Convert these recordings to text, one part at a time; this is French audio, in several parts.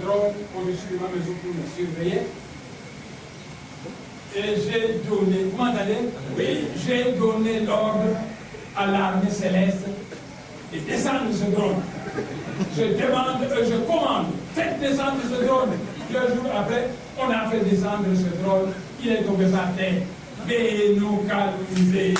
drone au-dessus de ma maison pour me surveiller. Et j'ai donné, vous m'entendez? Oui, j'ai donné l'ordre à l'armée céleste de descendre ce drone. Je demande, je commande, faites descendre ce drone. 2 jours après, on a fait descendre ce drone, il est tombé par terre. Et nous calculer.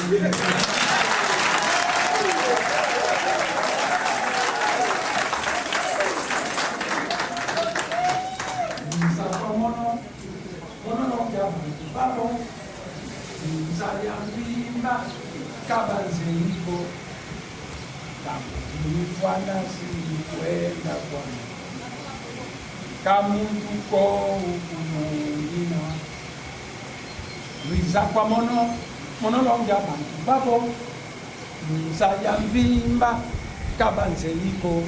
Luizakwa monolonga bantu babo mzayamvimba kabanzeliko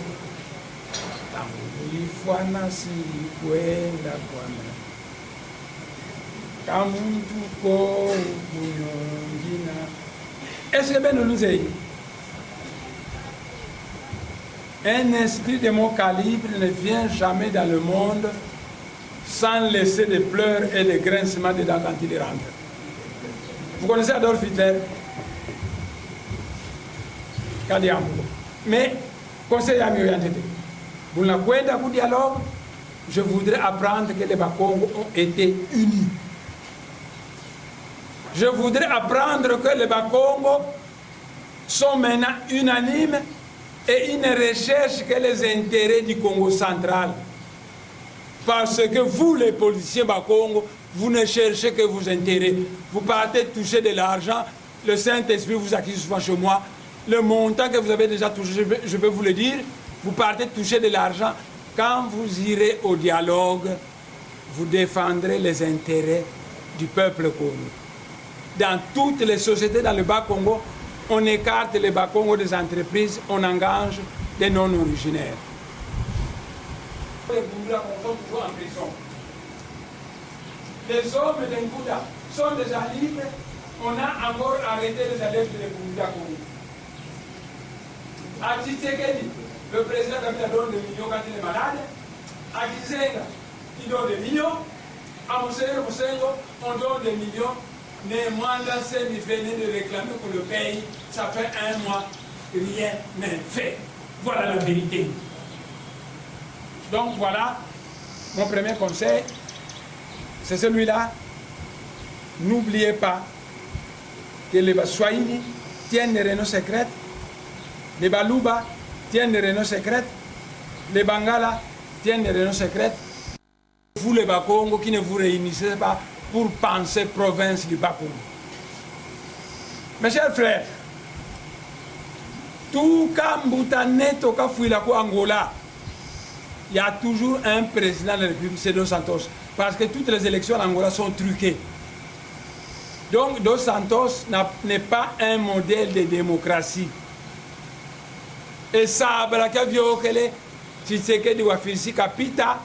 tamulifwana silikwenda kwana kamuntu ko kunongina. Est-ce que ben nous un esprit de mon calibre ne vient jamais dans le monde sans laisser des pleurs et des grincements dedans quand il rentre. Vous connaissez Adolf Hitler? Mais, conseil à mieux, pour la cuenta du dialogue, je voudrais apprendre que les Bakongo ont été unis. Je voudrais apprendre que les Bakongo sont maintenant unanimes et ils ne recherchent que les intérêts du Congo central. Parce que vous, les politiciens Bakongo, vous ne cherchez que vos intérêts. Vous partez toucher de l'argent, le Saint-Esprit vous accuse souvent chez moi. Le montant que vous avez déjà touché, je peux vous le dire, vous partez toucher de l'argent. Quand vous irez au dialogue, vous défendrez les intérêts du peuple Congo. Dans toutes les sociétés dans le Bas-Congo, on écarte les Bas-Congo des entreprises, on engage des non-originaires. Les Bouddhas sont toujours en prison. Les hommes des Bouddhas sont déjà libres, on a encore arrêté les adeptes des Bouddhas. À Tshisekedi, le président Kabila donne des millions quand il est malade. À Kizenga, il donne des millions. À Moussengo, on donne des millions. Néanmoins, là, c'est il venait de réclamer pour le pays. Ça fait 1 mois, rien n'est fait. Voilà la vérité. Donc voilà, mon premier conseil, c'est celui-là. N'oubliez pas que les Baswahili tiennent les réunions secrètes, les Baluba tiennent les réunions secrètes, les Bangala tiennent les réunions secrètes. Vous les Bakongo qui ne vous réunissez pas pour penser province du Bakongo. Mes chers frères, tout Kambutaneto Kafuilako Angola, il y a toujours un président de la République, c'est Dos Santos. Parce que toutes les élections en Angola sont truquées. Donc Dos Santos n'est pas un modèle de démocratie. Et ça, Brakaviokele, Tshisekedi Wafisi Kapita,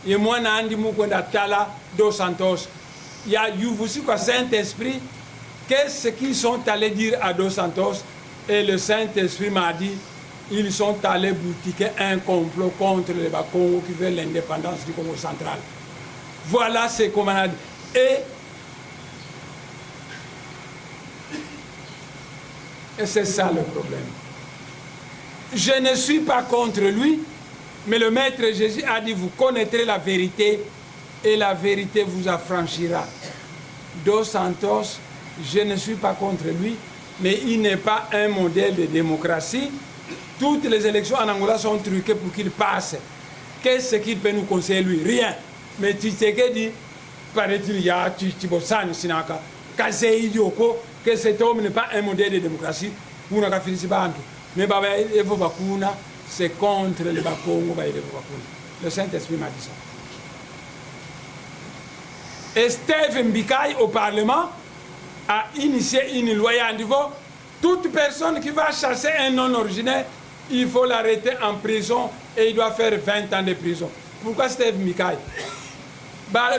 et moi, Nandi Mukonda Tala, Dos Santos. Il y a Youvusi quoi Saint-Esprit. Qu'est-ce qu'ils sont allés dire à Dos Santos? Et le Saint-Esprit m'a dit, ils sont allés boutiquer un complot contre les Bakongo qui veulent l'indépendance du Congo central. Voilà ce qu'on a dit. Et c'est ça le problème. Je ne suis pas contre lui, mais le Maître Jésus a dit, vous connaîtrez la vérité et la vérité vous affranchira. Dos Santos, je ne suis pas contre lui, mais il n'est pas un modèle de démocratie. Toutes les élections en Angola sont truquées pour qu'il passe. Qu'est-ce qu'il peut nous conseiller lui? Rien. Mais Tshisekedi, paraît-il, il y a Tibosani Sinaka, Kazei Dioko, que cet homme n'est pas un modèle de démocratie. Pour nous féliciter. Mais c'est contre les Bakongo. Le Saint-Esprit m'a dit ça. Et Steve Mbikaï au Parlement a initié une loi à niveau. Toute personne qui va chasser un non-originaire, il faut l'arrêter en prison et il doit faire 20 ans de prison. Pourquoi Steve Mbikaï?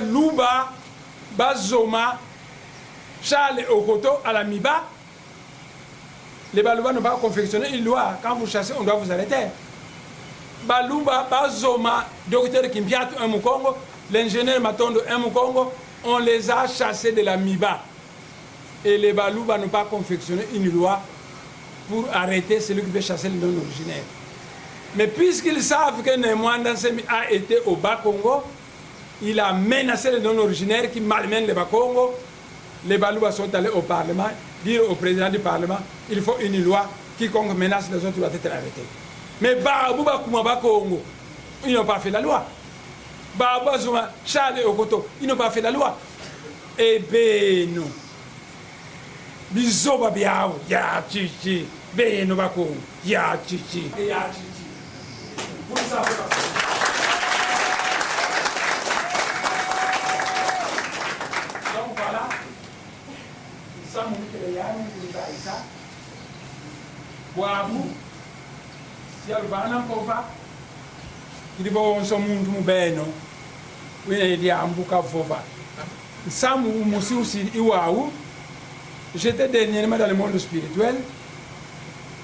Luba, Zoma, Charles Okoto à la Miba, les Baluba n'ont pas confectionné une loi. Quand vous chassez, on doit vous arrêter. Balumba, Bazoma, docteur Kimbiat, un Mukongo, l'ingénieur Matondo, un Mukongo, on les a chassés de la MIBA. Et les Balouba n'ont pas confectionné une loi pour arrêter celui qui veut chasser les non-originaires. Mais puisqu'ils savent que Nemwanda Nsemi a été au Bas-Congo, il a menacé les non-originaires qui malmènent les Bas-Congo. Les Balouba sont allés au Parlement, dire au président du Parlement, il faut une loi, quiconque menace les autres doit être arrêté. Mais Babouba Koumaba Congo, ils n'ont pas fait la loi. Babouba Zouma, Charles Okoto, ils n'ont pas fait la loi. Eh bien, non. Bizoba biao, ya chichi, beno bako, ya chichi, ya chichi. Vous le savez pas. Donc voilà, nous sommes les Yann, nous avons ça. Boabou, si elle va en Kova, il va on son monde beno. Oui, il y a un bouca fova. Samu musi aussi iwaou. J'étais dernièrement dans le monde spirituel,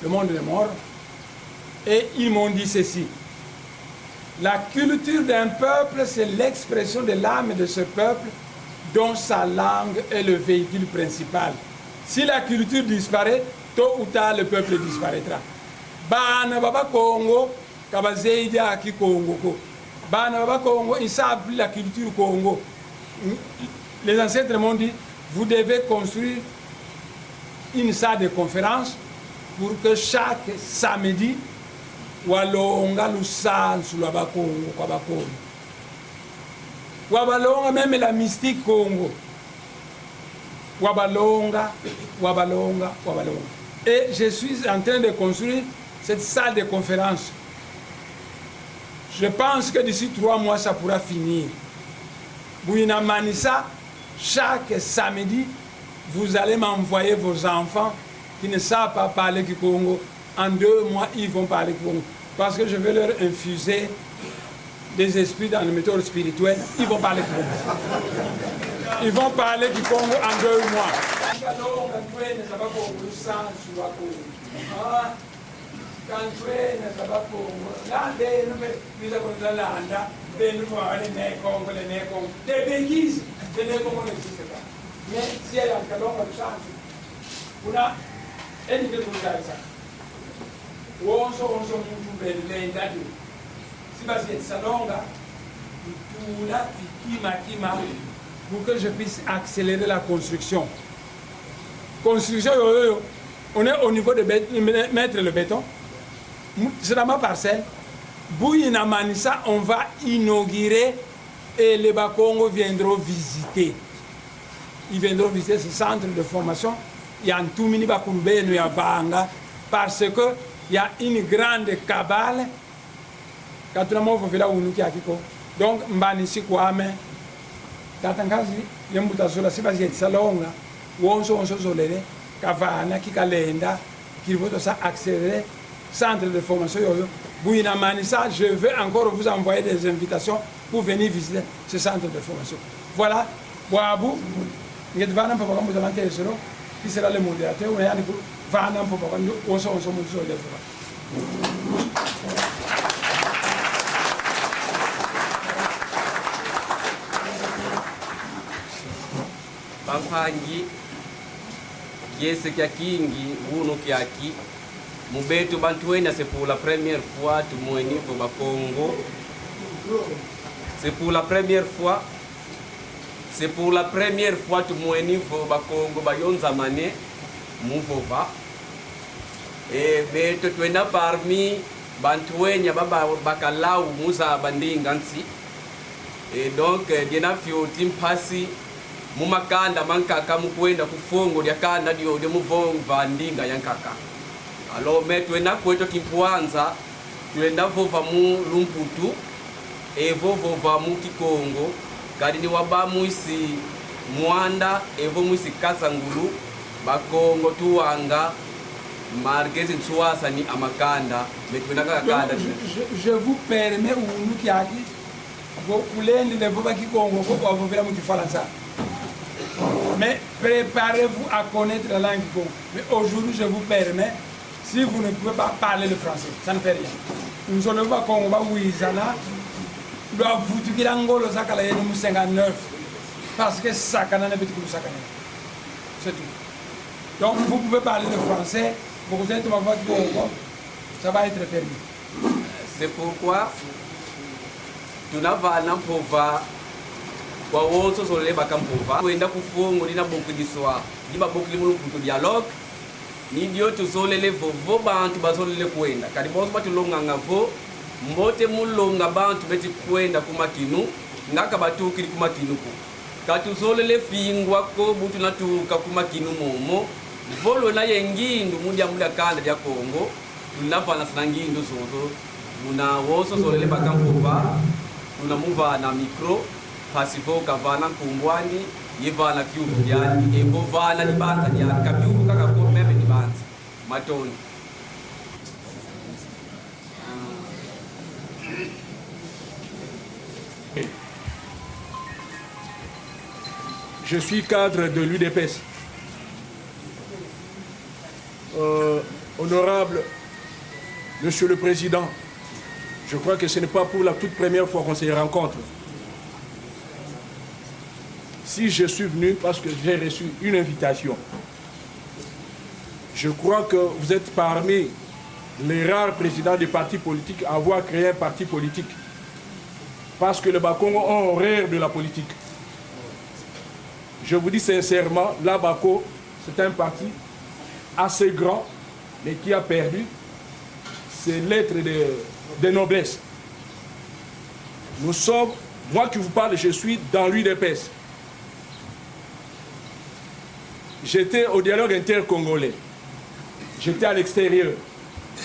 le monde des morts, et ils m'ont dit ceci. La culture d'un peuple, c'est l'expression de l'âme de ce peuple dont sa langue est le véhicule principal. Si la culture disparaît, tôt ou tard, le peuple disparaîtra. Bana Baba Congo, Kabazeida qui Congo. Bana Baba Congo, ils savent plus la culture Congo. Les ancêtres m'ont dit, vous devez construire une salle de conférence pour que chaque samedi, Walonga Lusal sur la Bakongo, Kwabakongo. Wabalonga, même la mystique Congo. Wabalonga, Wabalonga, Wabalonga. Et je suis en train de construire cette salle de conférence. Je pense que d'ici 3 mois, ça pourra finir. Bouina Manissa, chaque samedi, vous allez m'envoyer vos enfants qui ne savent pas parler Kikongo. En 2 mois, ils vont parler Kikongo. Parce que je vais leur infuser des esprits dans le méthode spirituelle. Ils vont parler Kikongo. Ils vont parler Kikongo en 2 mois. Des bêtises. Des Congo n'existent pas. Mais si elle a un calon, elle change. On a une idée pour ça. On se met si c'est salonga, tout là, kima, pour que je puisse accélérer la construction. Construction, on est au niveau de mettre le béton. C'est dans ma parcelle. Bouyina Manissa, on va inaugurer et les Bakongo viendront visiter. Ils viendront visiter ce centre de formation. Il y a un tout mini Bakumbé, il y a Banga, parce que il y a une grande cabale. Quand on a vu là où nous sommes, donc Mbanisi Kwame, Tatangazi, Yambutazola, si vas-y salonga, on se zolere, Kavana, Kikalenda, qui veut ça accélérer, centre de formation. Bouina Manissa, je veux encore vous envoyer des invitations pour venir visiter ce centre de formation. Voilà, Boabou. Qui sera le modérateur, on est allé pour Vanam pour on s'en Bampangi, Kiese Kingi, Uno Kiaki, Mubetu Bantuena, c'est pour la première fois, tout le monde au Bakongo. C'est pour la première fois. C'est pour la première fois que moi niveau Bakongo bayonza mané muvova et beto twena parmi bantuenya baba bakalau musa bandingansi et donc dina fio timpasi mumakanda mankaka mukwenda kufongo lya kanda dio de muvova ndinga yankaka alors mais twena kweto kimpuanza twenda vova mu lumputu et vova mu Kikongo kadi ni waba muisi Mwanda evo muisi Kasangulu Bakongo tuanga Margezi Nsuasa ni Amakanda metwenaka kanda. Je vous permets ou nous qui a dit vous voulez ne vous pas Kikongo vous verrez mu Kifaransa. Mais préparez-vous à connaître la langue Kikongo. Mais aujourd'hui je vous permets, si vous ne pouvez pas parler le français, ça ne fait rien. nous allons voir qu'on va où ils en a. Doit vous dire l'Angolo Zakala et nous 59. Parce que ça, quand on a petit coup ça. C'est tout. Donc vous pouvez parler le français, vous êtes ma voix de ça va être permis. C'est pourquoi tunavana mpova kwa woso solele bakampova kwenda kufungu lina bokudiswa liba bokuli mulungu dialogue ni ndio tusolele vovo bantu basolele kwenda kali boso batulonga ngavo mbote mulonga bantu beti kwenda kumakinu ngaka batukili kumakinu ku katusolele fingwa ko butu natuka kumakinu momo volo na yengindu mudia muda kanda ya Kongo tunavana sanangindu sozo muna woso solele bakampova tunamuva na micro pasivo kavana kumbwani yevana kyuvu byani evovana libanza lyani kabyuvu kaka ko meme libanza matoni. Je suis cadre de l'UDPS. Honorable Monsieur le Président, je crois que ce n'est pas pour la toute première fois qu'on se rencontre. Si je suis venu parce que j'ai reçu une invitation, je crois que vous êtes parmi les rares présidents des partis politiques à avoir créé un parti politique. Parce que le Bakongo a horreur de la politique. Je vous dis sincèrement, la Bako, c'est un parti assez grand, mais qui a perdu ses lettres de noblesse. Nous sommes, moi qui vous parle, je suis dans l'UDPS. J'étais au dialogue intercongolais. J'étais à l'extérieur.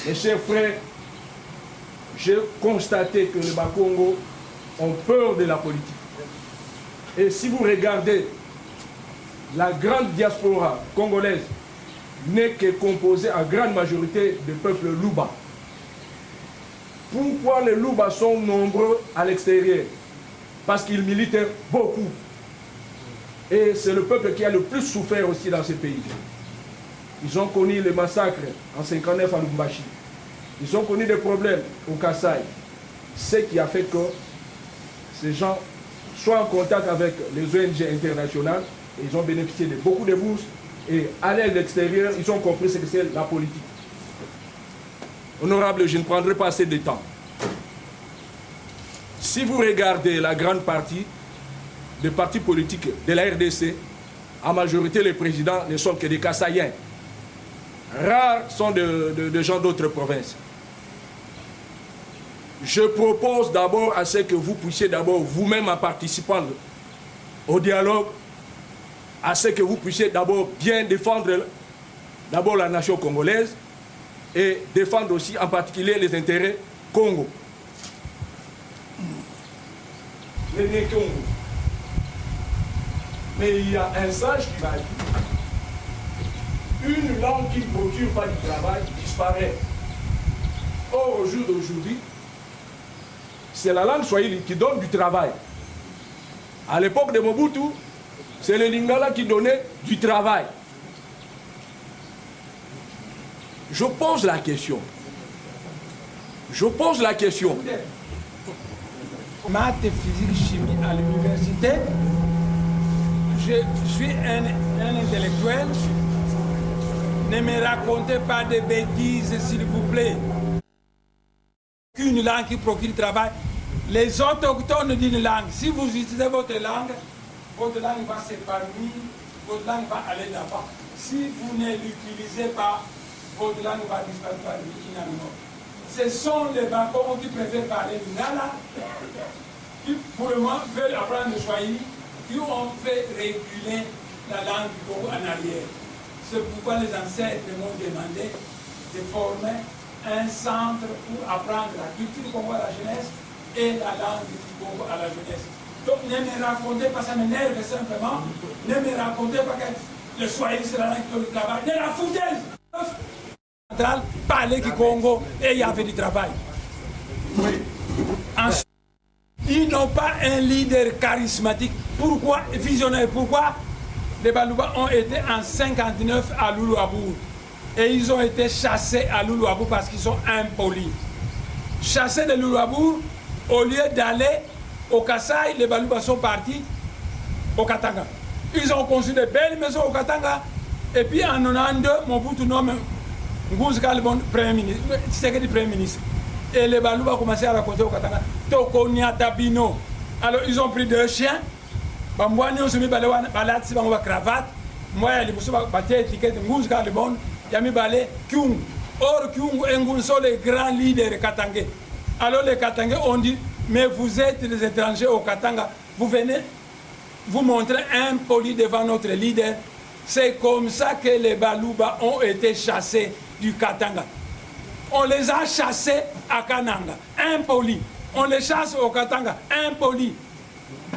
Mes chers frères, j'ai constaté que les Bakongo ont peur de la politique. Et si vous regardez, la grande diaspora congolaise n'est que composée en grande majorité du peuple Luba. Pourquoi les Luba sont nombreux à l'extérieur? Parce qu'ils militent beaucoup. Et c'est le peuple qui a le plus souffert aussi dans ce pays. Ils ont connu les massacres en 59 à Lubumbashi. Ils ont connu des problèmes au Kasaï. Ce qui a fait que ces gens soient en contact avec les ONG internationales. Et ils ont bénéficié de beaucoup de bourses. Et à l'extérieur, ils ont compris ce que c'est la politique. Honorable, je ne prendrai pas assez de temps. Si vous regardez la grande partie des partis politiques de la RDC, en majorité, les présidents ne sont que des Kassaïens. Rares sont de gens d'autres provinces. Je propose d'abord à ce que vous puissiez d'abord, vous-même en participant au dialogue, à ce que vous puissiez d'abord bien défendre d'abord la nation congolaise et défendre aussi en particulier les intérêts Congo. Les Congo. Mais il y a un sage qui m'a dit, une langue qui ne procure pas du travail disparaît. Or, au jour d'aujourd'hui, c'est la langue swahili qui donne du travail. À l'époque de Mobutu, c'est le Lingala qui donnait du travail. Je pose la question. Je pose la question. Maths, physique, chimie à l'université. Je suis un intellectuel. Ne me racontez pas de bêtises, s'il vous plaît. Une langue qui procure du travail. Les autochtones d'une langue, si vous utilisez votre langue va s'épanouir, votre langue va aller d'avant. Si vous ne l'utilisez pas, votre langue va disparaître finalement. Ce sont les Bakongos qui préfèrent parler lingala, qui pour le moment veulent apprendre le swahili, qui ont fait reculer la langue du Congo en arrière. C'est pourquoi les ancêtres m'ont demandé de former un centre pour apprendre la culture du Congo à la jeunesse et la langue du Congo à la jeunesse. Donc ne me racontez pas, ça m'énerve simplement, ne me racontez pas que le swahili c'est la langue du travail. De la foutaise centrale, parler du Congo et il y avait du travail. Oui. Ensuite, ils n'ont pas un leader charismatique. Pourquoi visionnaire? Pourquoi les Baluba ont été en 59 à Loulou-Abour et ils ont été chassés à Loulou-Abour parce qu'ils sont impolis. chassé de Lulabour, au lieu d'aller au Kasaï, les Balouba sont partis au Katanga. Ils ont construit de belles maisons au Katanga. Et puis en 92, Mobutu nomme Ngouz Kalibon Premier ministre, Tshisekedi Premier ministre. Et les Balouba ont commencé à raconter au Katanga. Toko Niatabino. Alors ils ont pris 2 chiens. Bambouani ont mis balade, si bangou cravate. Moi, il y a des étiquettes de Ngouz Kalibon. Il y a mis balé Kyung. Or Kyung et Ngouz sont les grands leaders katangais. Alors les Katangais ont dit, mais vous êtes des étrangers au Katanga. Vous venez vous montrer impoli devant notre leader. C'est comme ça que les Balouba ont été chassés du Katanga. On les a chassés à Kananga, impolis. On les chasse au Katanga, impolis.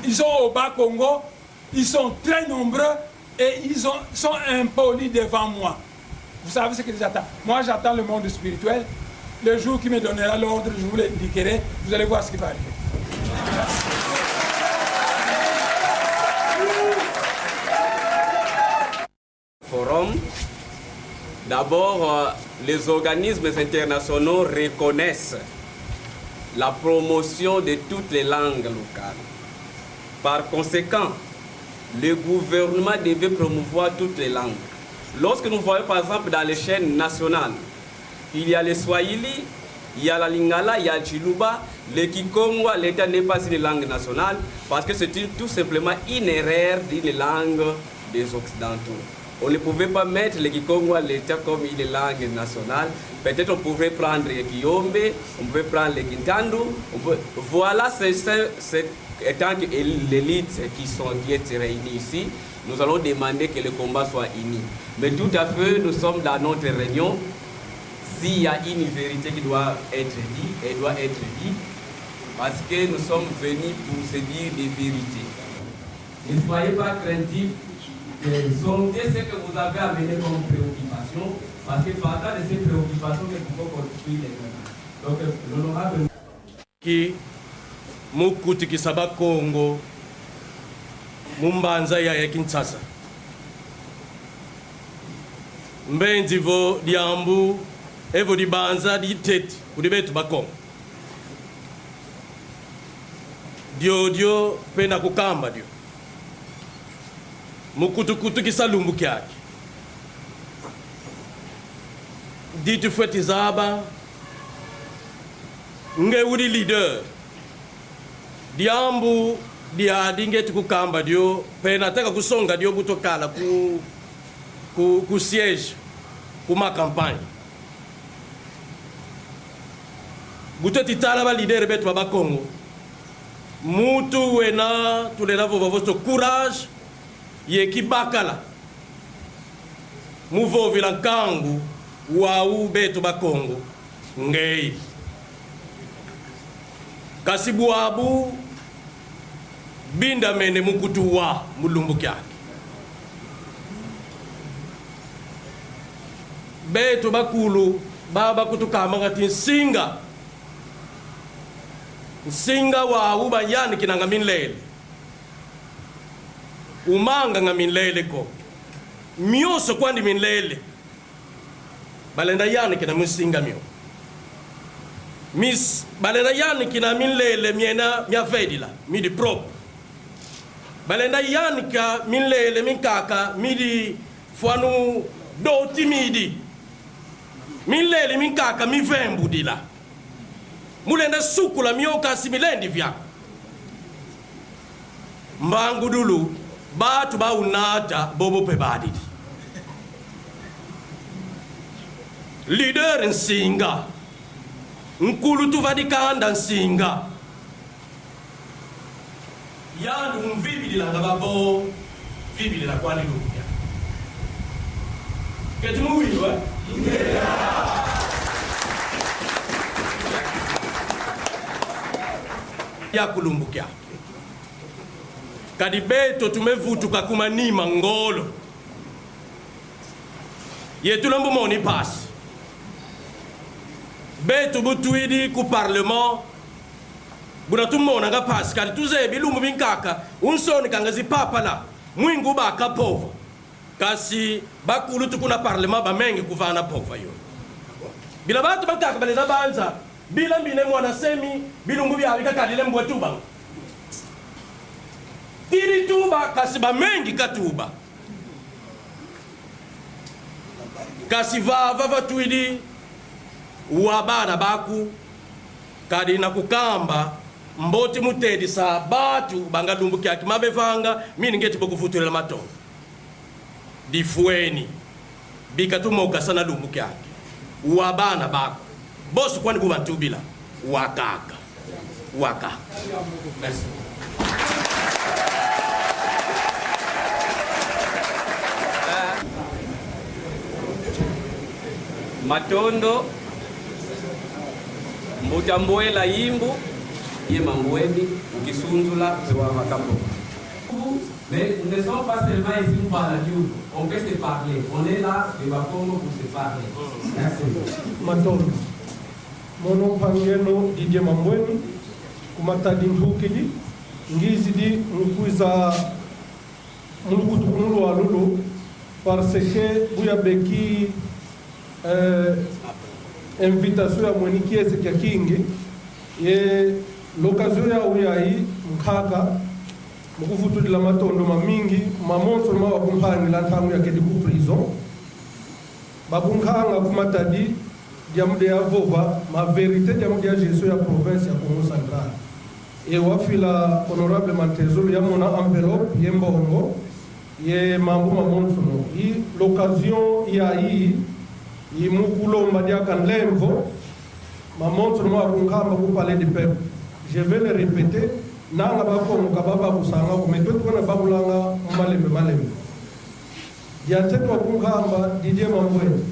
Ils sont au Bas-Congo, ils sont très nombreux et ils sont impolis devant moi. Vous savez ce que j'attends? Moi, j'attends le monde spirituel. Le jour qui me donnera l'ordre, je vous l'indiquerai. Vous allez voir ce qui va arriver. Forum. D'abord, les organismes internationaux reconnaissent la promotion de toutes les langues locales. Par conséquent, le gouvernement devait promouvoir toutes les langues. Lorsque nous voyons par exemple dans les chaînes nationales, il y a le Swahili, il y a la Lingala, il y a le Chiluba, le Kikongwa, l'État n'est pas une langue nationale parce que c'est tout simplement une erreur d'une langue des Occidentaux. On ne pouvait pas mettre le Kikongwa, l'État comme une langue nationale. Peut-être on pouvait prendre le Kiyombe, on pouvait prendre le Kintandu. Voilà, étant que l'élite qui est réunie ici, nous allons demander que le combat soit uni. Mais tout à fait, nous sommes dans notre réunion. S'il y a une vérité qui doit être dite, elle doit être dite, parce que nous sommes venus pour se dire des vérités. Ne soyez pas craintifs, sondez ce que vous avez amené comme préoccupation, parce que partant de ces préoccupations, il faut construire les gens. Donc, l'honorable qui mukuti kisaba Congo mumbanza ya Kinshasa mbenzi vo diambu evo di banza di tete kudi betu bakongo dio pena kukamba dio mukutukutu kisalumbu kyake ditu fweti zaba nge uri leader diambu dia dingetu kukamba dio pena taka kusonga dio butokala ku siège kuma campagne butoti tala ba leader betu ba Congo mutu wena tulera vo votre courage yeki bakala muvo vilankangu wa u betu ba Congo ngei kasibu abu binda mene mukutu wa mulumbu kyake betu bakulu baba kutukama ngati nsinga wa uba yani kinanga minlele umanga nga minlele ko mioso kwandi minlele balenda yani kina musinga mio mis balenda yani kina minlele miena mia fedila midi prop balenda yani ka minlele minkaka midi fuanu do timidi minlele minkaka mi vembu dila mulenda sukula mioka similendi vya mbangu dulu batu ba unata bobo pe badidi leader nsinga nkulu tuvadikanda nsinga yandu mvibili la ngababo vibili la kwani lupya ketumuwiwa ya kulumbukia kadi beto tumevutuka kumanima ngolo yetulambu moni pasi beto butuidi ku parlement buna tumona nga pasi kadi tuze bilumbu binkaka unsoni kangazi papala mwingu baka pova kasi bakulu tukuna parlement bamengi kuvana pova yo bila batu bakaka baleza banza bila mbine mwana semi bilungu byalika kadile mbwe tuba tiri tuba kasiba mengi katuba kasiva vava tuili wabana baku kadi na kukamba mboti mutedi sa batu banga dumbuki akimabevanga mini ngeti bokufuturela matongo difueni bikatumoka sana dumbuki yake wabana baku bosu kwani bumantubila wakaka merci. Matondo mbutamboela yimbu ye mambweni ukisunzula pewa makapo. Mais nous ne sommes pas seulement ici pour parler, on peut se parler. On est là, de Bakongo, pour se parler. Merci. Matondo. Mon nom Pangeno Didier Mambweni, kumatadi mhukidi, ngizi di mkuiza mulukutukulu wa lulu, parce que buya beki invitation ya mweni kiese kia kingi, ye l'occasion ya uyahi mkaka, mkufutu di la Matondo mamingi, mamonso ma wakumpangi lantangu ya kedi ku prison, babunkanga kumatadi, diamude ya vova, ma vérité diamude ya Jésus ya province ya Congo Central. Et wafila honorable Mantezolo ya mona enveloppe, ye mbongo, ye mambu mamonsono. I l'occasion ya i mukulo mbadia kanlemvo, mamonsono ma kunkamba ku palais du peuple. Je vais le répéter, nanga bako mukababa kusanga, kumetwetu kona babulanga malembe. Diantetu wa kunkamba Didier Mambweni.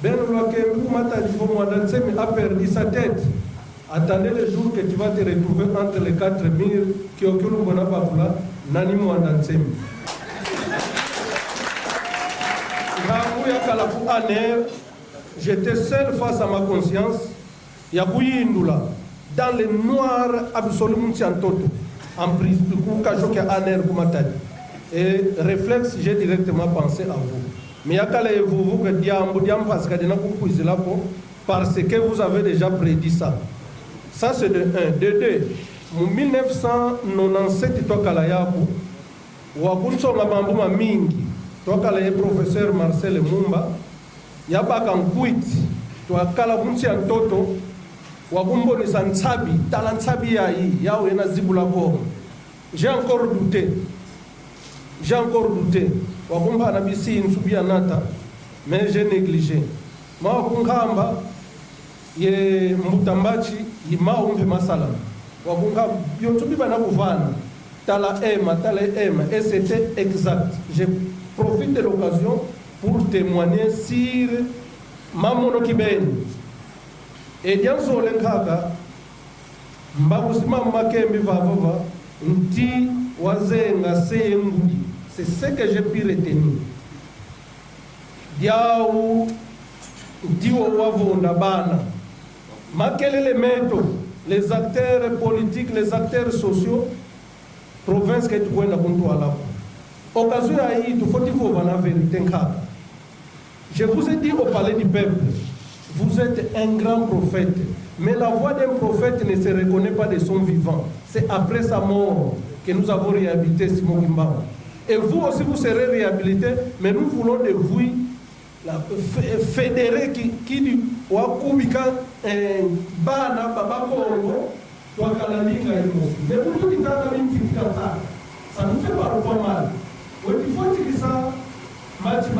Ben Loakembu Matadi a perdu sa tête. Attendez le jour que tu vas te retrouver entre les quatre murs qui occupent Bonapapula, Nani Mwandansemi. J'étais seul face à ma conscience. Yakuyi Indula, dans le noir absolument Tiantoto, en prise du coup, Kajoke Aner Kumatadi. Et réflexe, j'ai directement pensé à vous. Mais vous que parce que vous avez déjà prédit ça. Ça c'est de 1. De 2, en 1997, professeur Marcel Mumba, Yabaka Nkuit, Toto, Wakumbo Sansabi, Talansabi Yawena Zibulabo. J'ai encore douté. Wakumba nabisi insubia nata, mais j'ai négligé. Ma wakunkamba ye mutambachi ima umpe masala. Wakunka yotubi bana kuvana tala ema et c'était exact. Je profite de l'occasion pour témoigner sur mamono kibeni. Et bien sur le kaka mbakusima makembi vavova nti wazenga sengudi. C'est ce que j'ai pu retenir. Diaou, Dio Wavonda Bana. Ma quel est le méthode? Les acteurs politiques, les acteurs sociaux, province que tu vois dans la occasion à y, il faut dire qu'on va la vérité. Je vous ai dit au palais du peuple, vous êtes un grand prophète, mais la voix d'un prophète ne se reconnaît pas de son vivant. C'est après sa mort que nous avons réhabilité Simon Kimbama. Et vous aussi, vous serez réhabilités, mais nous voulons de vous fédérer qui dit Wakubika Bana Baba Congo, Wakalanika et nous. Mais vous dites ça nous fait pas mal. Il faut dire ça, Mathieu,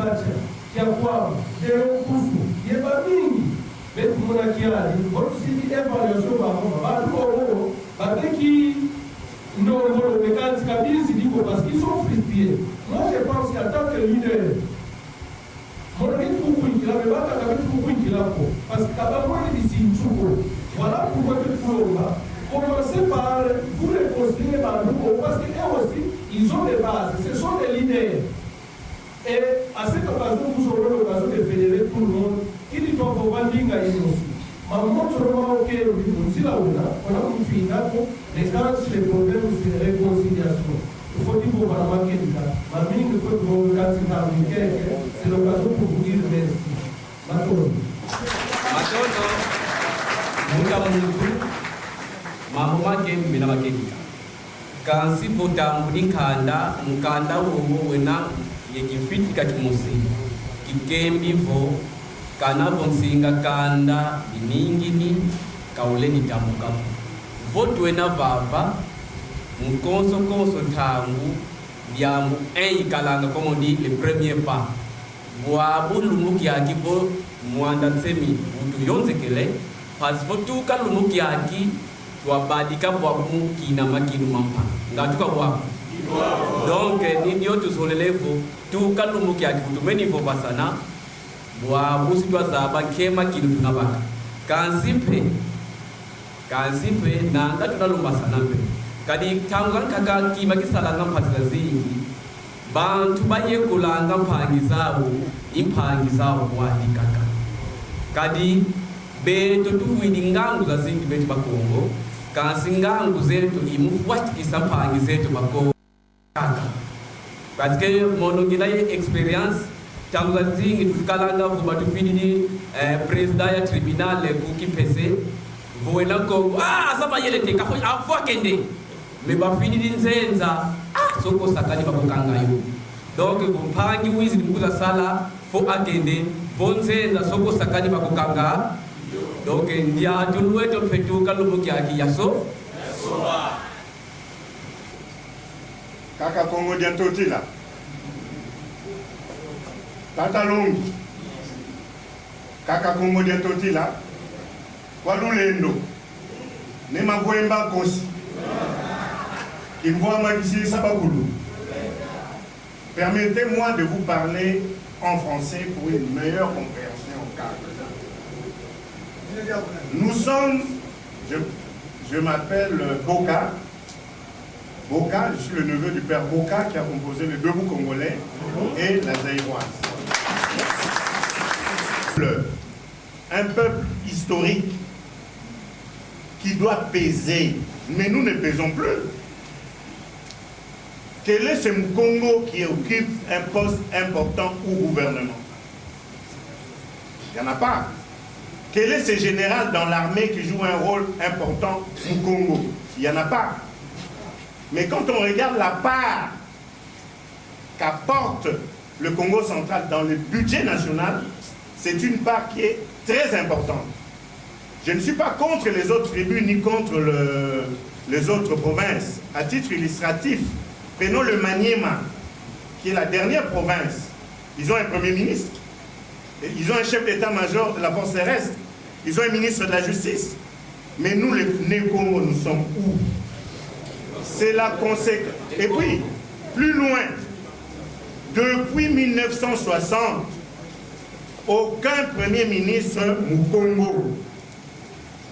qui a quoi, Déo Kousou, Yébamini, mais pour mon acquis, votre site d'évaluation par rapport à qui. Non, parce qu'ils sont frustrés. Moi, je pense qu'en tant que leader, parce voilà pourquoi commencez par vous les construire par nous, parce qu'eux aussi, ils ont des bases, ce sont des leaders. Et à cette occasion, vous aurez l'occasion de fédérer tout le monde. Qui dit qu'on va vendre aussi. Maman, tu vois, ok, on a un final, les cas, les problèmes de réconciliation. Il faut dire qu'on va marquer du cas. Ma mine, il faut que vous regardiez c'est l'occasion pour vous dire merci. Matondo. abanyezu mambo make mbina bakekika kansi votambu nikanda mkanda wowo wena yekifiti katimusi kikembi vo kanavo nsinga kanda biningini kauleni tamukapo votu wena vava mkonso tangu diamu kalanga komodi le premier pas wabu lumuki yaki vo mwanda tsemi utu yonzekele pas votu ka lumuki yaki wabadika bwamu kina makinu mampa ngatuka bwamu donc ni ndio tuzolelevo tu ka lumuki yaki kutumeni vo basana bwamu sitwa zaba kema kinu tunabaka kanzimpe na ngatu nalumba sana mpe kadi tangan kaka kima kisalanga mpatila zingi bantu bayekulanga mpangi zabo impangi zabo wadi kaka kadi beto tuwidi ngangu za zingi betu bakongo kansi ngangu zetu imufuatikisa mpangi zetu bakongo kaka parce que monongina ye experience tangu za zingi tukalanga vuba tufidi president ya tribunal kuki pese voela kongo asaba yelete kafo afwa kende me bafidi dinzenza soko sakani bakokanga yo donc kumpangi wizi mkuza sala fo akende bonzenza soko sakani bakokanga donc ndia tulweto petuka lumuki akiyaso kaka Kongo diantotila tata longi kaka Kongo diantotila kwa lulendo ne mavwemba kosi permettez-moi de vous parler en français pour une meilleure compréhension au cadre. Nous sommes, je m'appelle Boka. Boka, je suis le neveu du père Boka qui a composé le Debout congolais et la Zaïroise. Un peuple historique qui doit peser, mais nous ne pesons plus. Quel est ce Congo qui occupe un poste important au gouvernement? Il n'y en a pas. Quel est ce général dans l'armée qui joue un rôle important au Congo? Il n'y en a pas. Mais quand on regarde la part qu'apporte le Congo central dans le budget national, c'est une part qui est très importante. Je ne suis pas contre les autres tribus ni contre les autres provinces. À titre illustratif, prenons le Maniema, qui est la dernière province. Ils ont un premier ministre, ils ont un chef d'état-major de la force terrestre, ils ont un ministre de la justice. Mais nous, les Né-Congo, nous sommes où? C'est la conséquence. Et puis, plus loin, depuis 1960, aucun premier ministre Mukongo.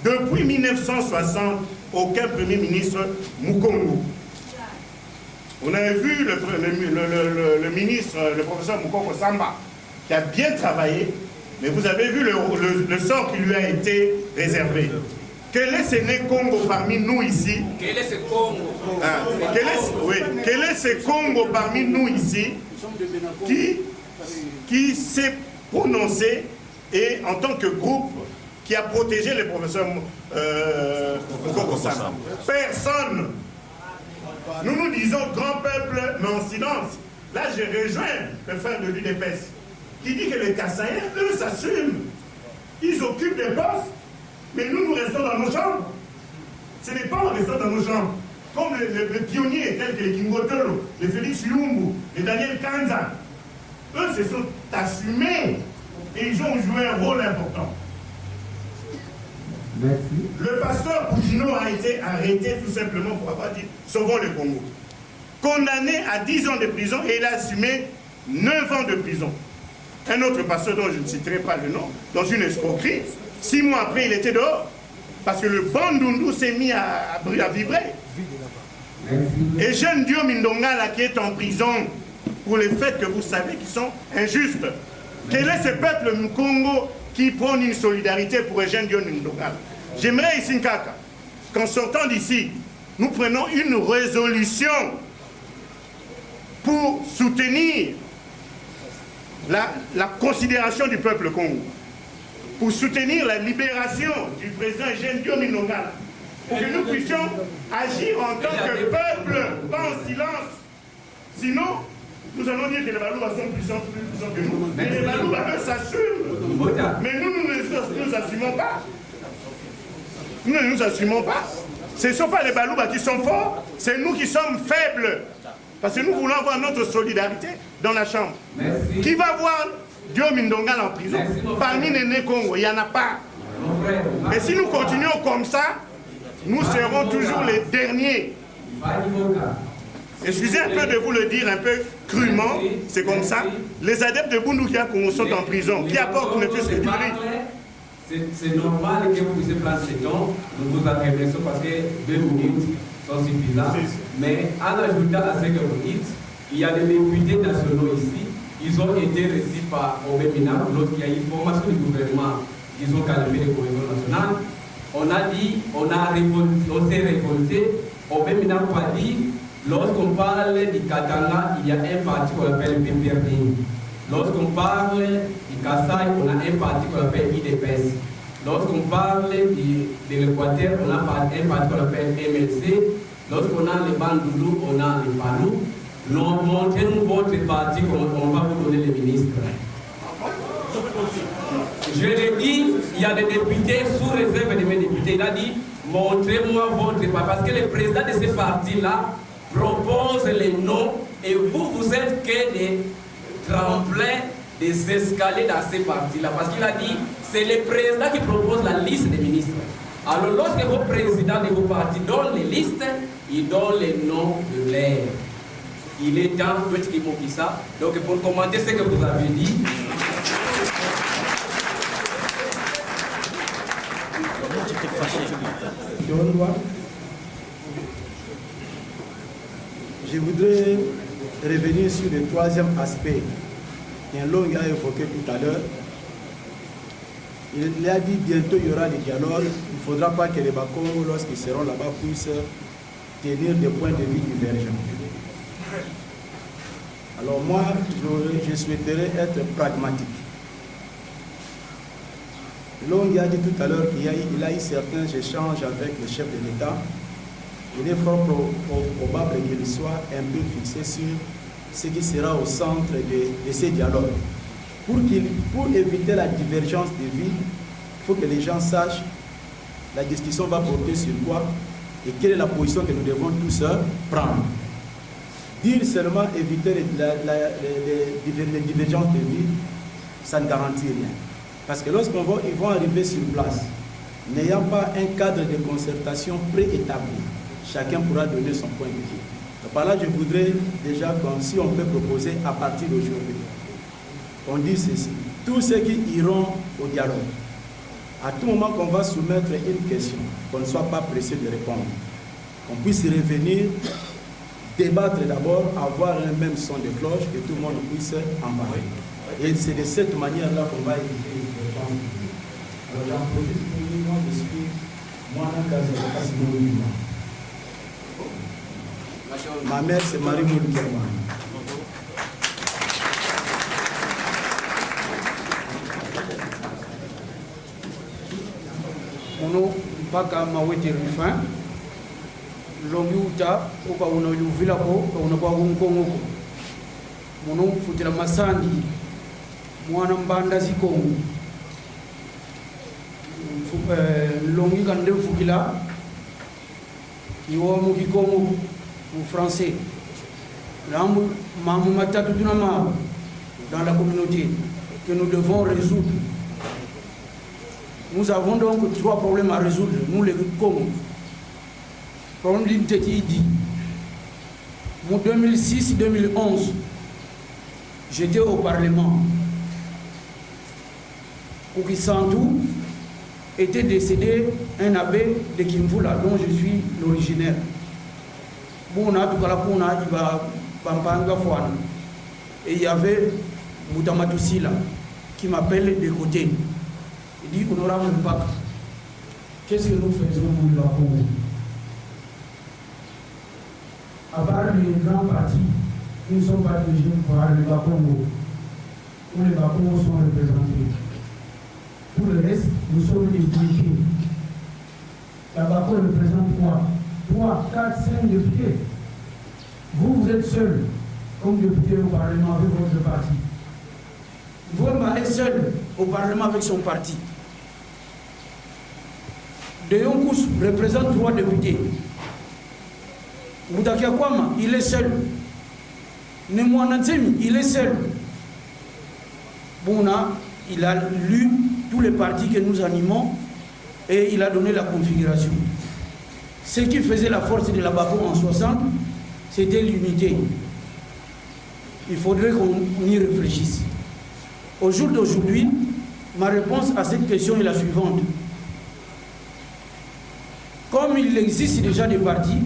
Depuis 1960, aucun premier ministre Mukongo. On avait vu le ministre, le professeur Mukoko Samba, qui a bien travaillé, mais vous avez vu le sort qui lui a été réservé. Quel est ce Né-Congo parmi nous ici? Quel est ce Congo? Quel est ce Congo parmi nous ici qui s'est prononcé et en tant que groupe qui a protégé le professeur Mukoko Samba? Personne. Nous nous disons grand peuple, mais en silence. Là, je rejoins le frère de l'UDPS, qui dit que les Kassaïens, eux, s'assument. Ils occupent des postes, mais nous restons dans nos chambres. Ce n'est pas en restant dans nos chambres. Comme les pionniers, tels que les Kingotolo, les Félix Lumbu, les Daniel Kanza, eux se sont assumés et ils ont joué un rôle important. Merci. Le pasteur Boudino a été arrêté tout simplement pour avoir dit « Sauvons le Congo ». Condamné à 10 ans de prison et il a assumé 9 ans de prison. Un autre pasteur dont je ne citerai pas le nom, dans une escroquerie, 6 mois après il était dehors. Parce que le bandundu s'est mis à vibrer. Et jeune Dio Mindongala qui est en prison pour les faits que vous savez qui sont injustes. Quel est ce peuple du Congo qui prône une solidarité pour Eugène Dio Mindongala? J'aimerais ici, Nkaka, qu'en sortant d'ici, nous prenons une résolution pour soutenir la considération du peuple Congo. pour soutenir la libération du président Eugène Diomi Ndongala, pour que nous puissions agir en tant que peuple, pas en silence. Sinon, nous allons dire que les Balouba sont plus puissants que nous. Mais les Balouba, eux, s'assument. Mais nous ne nous assumons pas. Nous ne nous assumons pas. Ce ne sont pas les Balouba qui sont forts, c'est nous qui sommes faibles. Parce que nous voulons avoir notre solidarité dans la chambre. Merci. Qui va voir Diomi Ndongala en prison? Parmi les Né Congo, il n'y en a pas. Mais si nous continuons comme ça, nous serons toujours les derniers. Excusez un peu de vous le dire un peu crûment, c'est comme ça. Les adeptes de Bundoukia Congo sont en prison. Qui apportent ne fût-ce que du riz. C'est normal que vous puissiez prendre ce temps. Nous vous agrémentons parce que 2 minutes sont suffisantes. Mais en ajoutant à ce que vous dites, il y a des députés nationaux ici. Ils ont été reçus par Obemina lorsqu'il y a eu une formation du gouvernement qu'ils ont qualifié de gouvernement national. On a dit, on s'est révolté. Obemina n'a pas dit, lorsqu'on parle du Katanga, il y a un parti qu'on appelle PPRD. Lorsqu'on parle du Kassai, on a un parti qu'on appelle IDPS. Lorsqu'on parle de l'Équateur, on a un parti qu'on appelle MLC. Lorsqu'on a les Bandoulou, on a les Palou. Montrez-nous votre parti, on va vous donner les ministres. Je l'ai dit, il y a des députés sous réserve de mes députés. Il a dit, montrez-moi votre parti. Parce que le président de ce parti-là propose les noms et vous êtes que des tremplins, des escaliers dans ces partis-là. Parce qu'il a dit, c'est le président qui propose la liste des ministres. Alors lorsque vos présidents de vos partis donnent les listes, ils donnent les noms de l'air. Il est temps, petit ça. Donc pour commenter ce que vous avez dit, je voudrais revenir sur le troisième aspect qu'un long a évoqué tout à l'heure. Il a dit bientôt il y aura des dialogues. Il ne faudra pas que les Bakongo, lorsqu'ils seront là-bas, puissent tenir des points de vue divergents. Alors moi, je souhaiterais être pragmatique. Long a dit tout à l'heure qu'il a eu certains échanges avec le chef de l'État. Il est fort probable qu'il soit un peu fixé sur ce qui sera au centre de ces dialogues. Pour éviter la divergence de vie, il faut que les gens sachent la discussion va porter sur quoi et quelle est la position que nous devons tous prendre. Dire seulement éviter les divergences de vie, ça ne garantit rien. Parce que lorsqu'ils vont arriver sur place, n'ayant pas un cadre de concertation préétabli, chacun pourra donner son point de vue. Donc par là, je voudrais déjà, si on peut proposer à partir d'aujourd'hui, on dit ceci, tous ceux qui iront au dialogue, à tout moment qu'on va soumettre une question, qu'on ne soit pas pressé de répondre, qu'on puisse revenir, débattre d'abord, avoir un même son de cloche, que tout le monde puisse en parler. Et c'est de cette manière-là qu'on va éviter les différences. Alors j'en profite pour dire, moi je suis ma mère c'est Marie Moulkerman. Mono mpaka mawete rufin longi uta uka unayuvila ko una kwa nkongo mono futira masandi mwana mbanda zikongo longi kande fukila iwo mu kikongo mu français lamu mamu matatu tunama dans la communauté que nous devons résoudre. Nous avons donc 3 problèmes à résoudre, nous les Congo. Problème d'unité qui dit, en 2006-2011, j'étais au Parlement. Kokisantou était décédé un abbé de Kimvula, dont je suis l'originaire. Et il y avait Moutamatusila qui m'appelle de côté. Il dit, honorable Mpaka, qu'est-ce que nous faisons pour le Congo? À part les grands partis, nous ne sommes pas dirigés par le Congo, où les Congo sont représentés. Pour le reste, nous sommes des députés. La BACO représente 3, 4, 5 députés. Vous êtes seul comme député au Parlement avec votre parti. Voma est seul au Parlement avec son parti. De Yonkous représente 3 députés. Moutakia Kwama, il est seul. Nemouanatsemi, il est seul. Bouna, il a lu tous les partis que nous animons et il a donné la configuration. Ce qui faisait la force de la BACO en 60, c'était l'unité. Il faudrait qu'on y réfléchisse. Au jour d'aujourd'hui, ma réponse à cette question est la suivante. Comme il existe déjà des partis,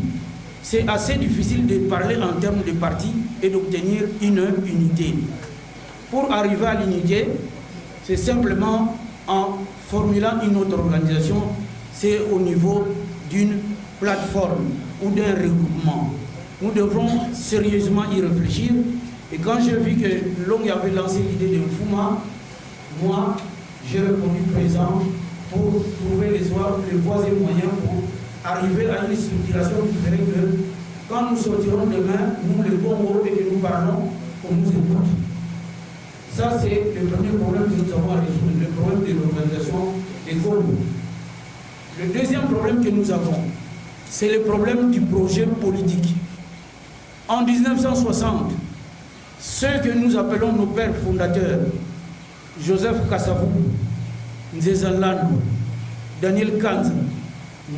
c'est assez difficile de parler en termes de partis et d'obtenir une unité. Pour arriver à l'unité, c'est simplement en formulant une autre organisation, c'est au niveau d'une plateforme ou d'un regroupement. Nous devrons sérieusement y réfléchir. Et quand j'ai vu que Long avait lancé l'idée de Fuma, moi, j'ai répondu présent pour trouver les voies et moyens pour arriver à une structuration qui ferait que quand nous sortirons demain, nous les Congo et que nous parlons, on nous écoute. Ça, c'est le premier problème que nous avons à résoudre, le problème de l'organisation des Congo. Le deuxième problème que nous avons, c'est le problème du projet politique. En 1960, ceux que nous appelons nos pères fondateurs, Joseph Kassavou, Nzezalano, Daniel Kanz,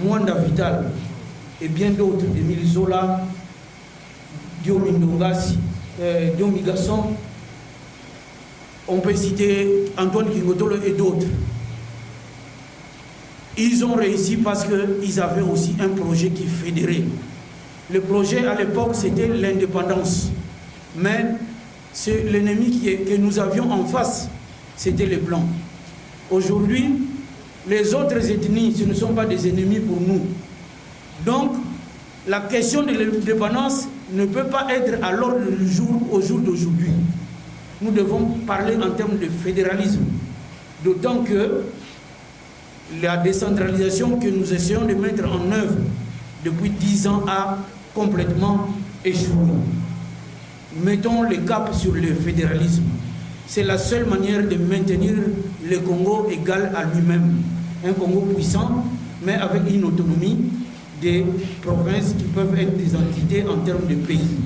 Mwanda Vital et bien d'autres, Émile Zola, Diomingasson, on peut citer Antoine Kingotolo et d'autres. Ils ont réussi parce qu'ils avaient aussi un projet qui fédérait. Le projet à l'époque, c'était l'indépendance. Mais l'ennemi que nous avions en face, c'était les Blancs. Aujourd'hui, les autres ethnies, ce ne sont pas des ennemis pour nous. Donc, la question de l'indépendance ne peut pas être à l'ordre du jour au jour d'aujourd'hui. Nous devons parler en termes de fédéralisme. D'autant que la décentralisation que nous essayons de mettre en œuvre depuis 10 ans a complètement échoué. Mettons le cap sur le fédéralisme. C'est la seule manière de maintenir le Congo égal à lui-même. Un Congo puissant, mais avec une autonomie des provinces qui peuvent être des entités en termes de pays.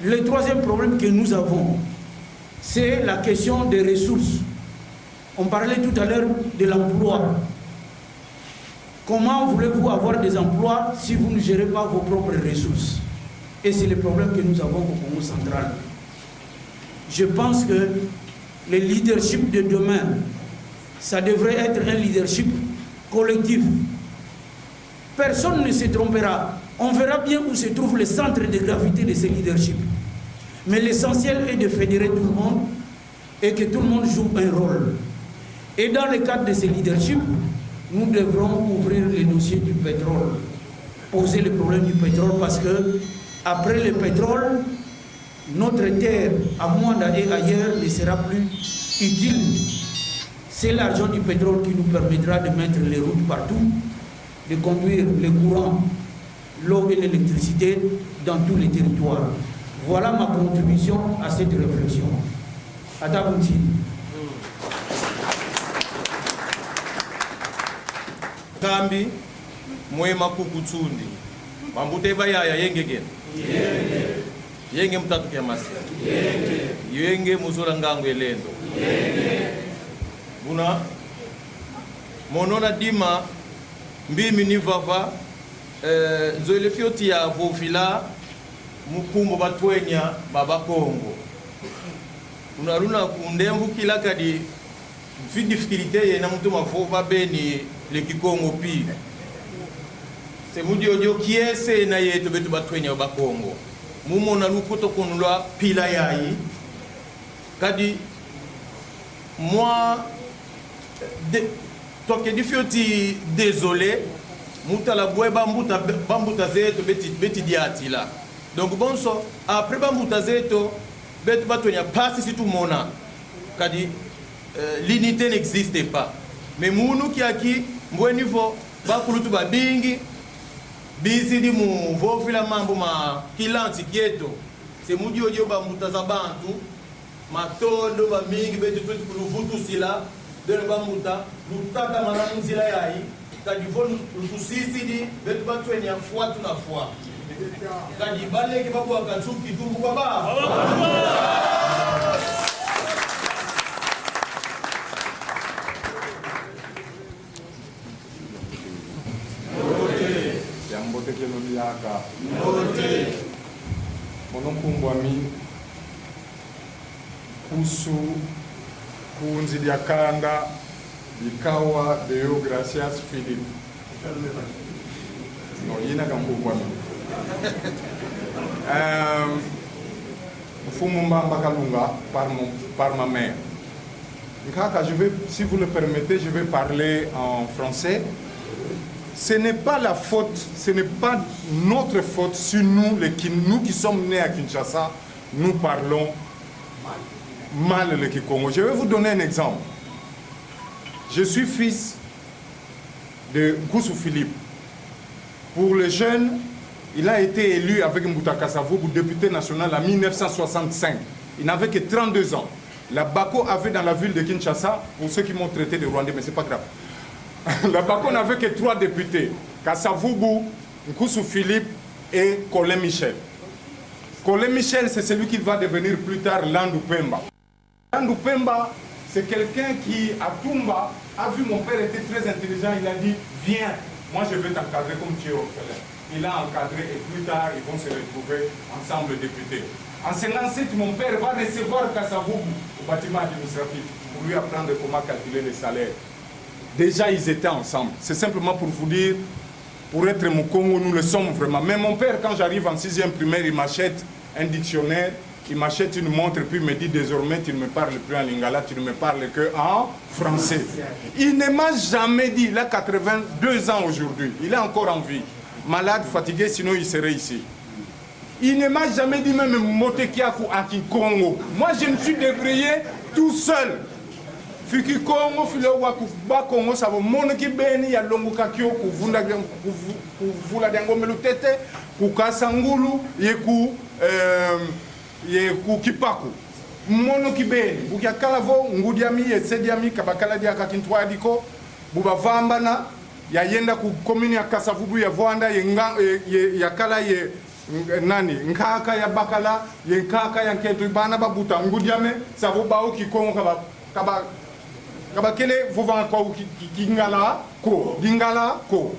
Le troisième problème que nous avons, c'est la question des ressources. On parlait tout à l'heure de l'emploi. Comment voulez-vous avoir des emplois si vous ne gérez pas vos propres ressources? Et c'est le problème que nous avons au Congo central. Je pense que le leadership de demain, ça devrait être un leadership collectif. Personne ne se trompera. On verra bien où se trouve le centre de gravité de ce leadership. Mais l'essentiel est de fédérer tout le monde et que tout le monde joue un rôle. Et dans le cadre de ce leadership, nous devrons ouvrir le dossier du pétrole, poser le problème du pétrole parce que après le pétrole, notre terre à Mwanda et ailleurs ne sera plus utile. C'est l'argent du pétrole qui nous permettra de mettre les routes partout, de conduire les courants, l'eau et l'électricité dans tous les territoires. Voilà ma contribution à cette réflexion. Adabouti. Kambi mwema kukutsundi mambute bayaya yenge gena yenge mtatu kya masi yenge muzura ngangu elendo buna monona dima mbimi ni vava nzoile fioti ya vofila mukumbo batwenya baba Kongo unaruna kundembu kila kadi fi difficulté yena mtu mafova beni le Kikongo pi se mudi odio kiese na yetu betu batwenya ba Kongo mumo na lukoto konulwa pila yayi kadi moi toke difioti désolé muta la boe bambuta zeto beti diati la donc bonso après bambuta zeto betu batwenya pasi si tout mona kadi l'unité n'existait pas. Mais Mounou qui a qui, bon niveau, Bakulutu Babingi, Bisidi Mou, Vofila Mambo, ma Kilanti Kieto, c'est Moudi Odioba Moutazabantu, Matondo, Bamingi, Betu Vutu Sila, de Bamuta, Lutata Manam Sila Yai, Kadivon Lutusisidi, Betu Batuenia, foi tout la foi. Kadibale qui va pour Katsu qui tout Baba. Yaka monokumbwami kusu kunzi ya kanda ikawa deo gracias Philippe no yina kamkumbwami Fumu Mbamba Kalunga par ma mère. Je vais, si vous le permettez, je vais parler en français. Ce n'est pas la faute, ce n'est pas notre faute si nous qui sommes nés à Kinshasa, nous parlons mal le Kikongo. Je vais vous donner un exemple. Je suis fils de Goussou Philippe. Pour les jeunes, il a été élu avec Mboutaka Savoubou député national en 1965. Il n'avait que 32 ans. La Bako avait dans la ville de Kinshasa, pour ceux qui m'ont traité de Rwandais, mais ce n'est pas grave. La Bako n'avait que 3 députés, Kassavoubou, Nkoussou Philippe et Colin Michel. Colin Michel, c'est celui qui va devenir plus tard Landou Pemba. Landou Pemba, c'est quelqu'un qui, à Toumba, a vu mon père était très intelligent, il a dit, viens, moi je vais t'encadrer comme tu es orphelin. Il a encadré et plus tard, ils vont se retrouver ensemble députés. En 57, mon père va recevoir Kassavoubou au bâtiment administratif pour lui apprendre comment calculer les salaires. Déjà, ils étaient ensemble. C'est simplement pour vous dire, pour être Mukongo, nous le sommes vraiment. Mais mon père, quand j'arrive en 6e primaire, il m'achète un dictionnaire, il m'achète une montre, puis il me dit désormais, tu ne me parles plus en lingala, tu ne me parles qu'en français. Il ne m'a jamais dit, il a 82 ans aujourd'hui, il est encore en vie. Malade, fatigué, sinon il serait ici. Il ne m'a jamais dit même Motekiaku Akikongo. Moi, je me suis débrouillé tout seul. Fiki Kongo, Filo Wakuba Kongo, ça va monoki beni ya longo kakio, kuvunda kuvula dango melutete, kukasangulu, yeku kipaku. Monoki beni, bukia kalavo, ngudiami, sediami, kabakala dia kakintwa diko, buba vambana, ya yenda ku komini ya Kasavubu ya Vwanda, ya kala ye nani, nkaka ya bakala, ye nkaka ya nketu, bana babuta, ngudiame, savo bao ki Kongo kaba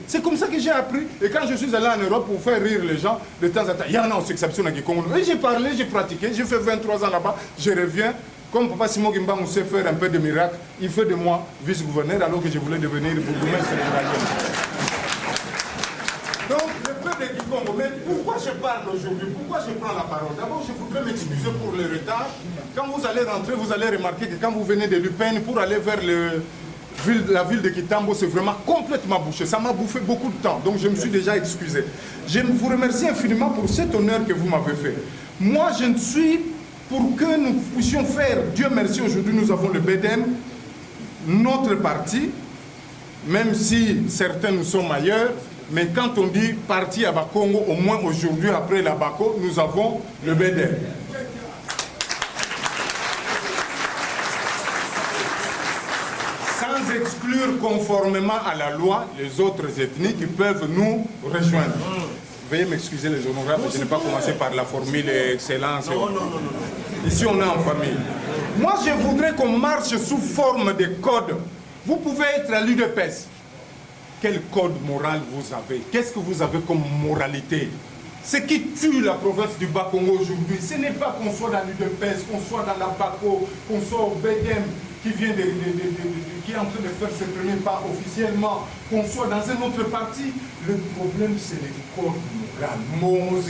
c'est comme ça que j'ai appris. Et quand je suis allé en Europe pour faire rire les gens, de temps en temps, il y en a aussi exception à Kikongo. Et j'ai parlé, j'ai pratiqué, j'ai fait 23 ans là-bas, je reviens. Comme Papa Simon Gimba on sait faire un peu de miracle, il fait de moi vice-gouverneur alors que je voulais devenir bourgmestre de la région. Donc, le peuple de Kikongo, mais pourquoi je parle aujourd'hui? Pourquoi je prends la parole? D'abord, je voudrais m'excuser pour le retard. Quand vous allez rentrer, vous allez remarquer que quand vous venez de Lupin pour aller vers la ville de Kitambo, c'est vraiment complètement bouché. Ça m'a bouffé beaucoup de temps, donc je me suis déjà excusé. Je vous remercie infiniment pour cet honneur que vous m'avez fait. Moi, je ne suis pour que nous puissions faire, Dieu merci, aujourd'hui nous avons le BDM, notre parti, même si certains nous sommes ailleurs, mais quand on dit parti à Bakongo, au moins aujourd'hui, après la Bako, nous avons le BDM. Sans exclure conformément à la loi les autres ethnies qui peuvent nous rejoindre. Veuillez m'excuser les honorables, je n'ai pas commencé par la formule excellence. Non. Ici on est en famille. Moi je voudrais qu'on marche sous forme de code. Vous pouvez être à l'UDPS. Quel code moral vous avez? Qu'est-ce que vous avez comme moralité? Ce qui tue la province du Bas-Congo aujourd'hui, ce n'est pas qu'on soit dans l'UDPS, qu'on soit dans la Bako, qu'on soit au BDM, qui est en train de faire ses premiers pas officiellement, qu'on soit dans un autre parti. Le problème, c'est le code moral.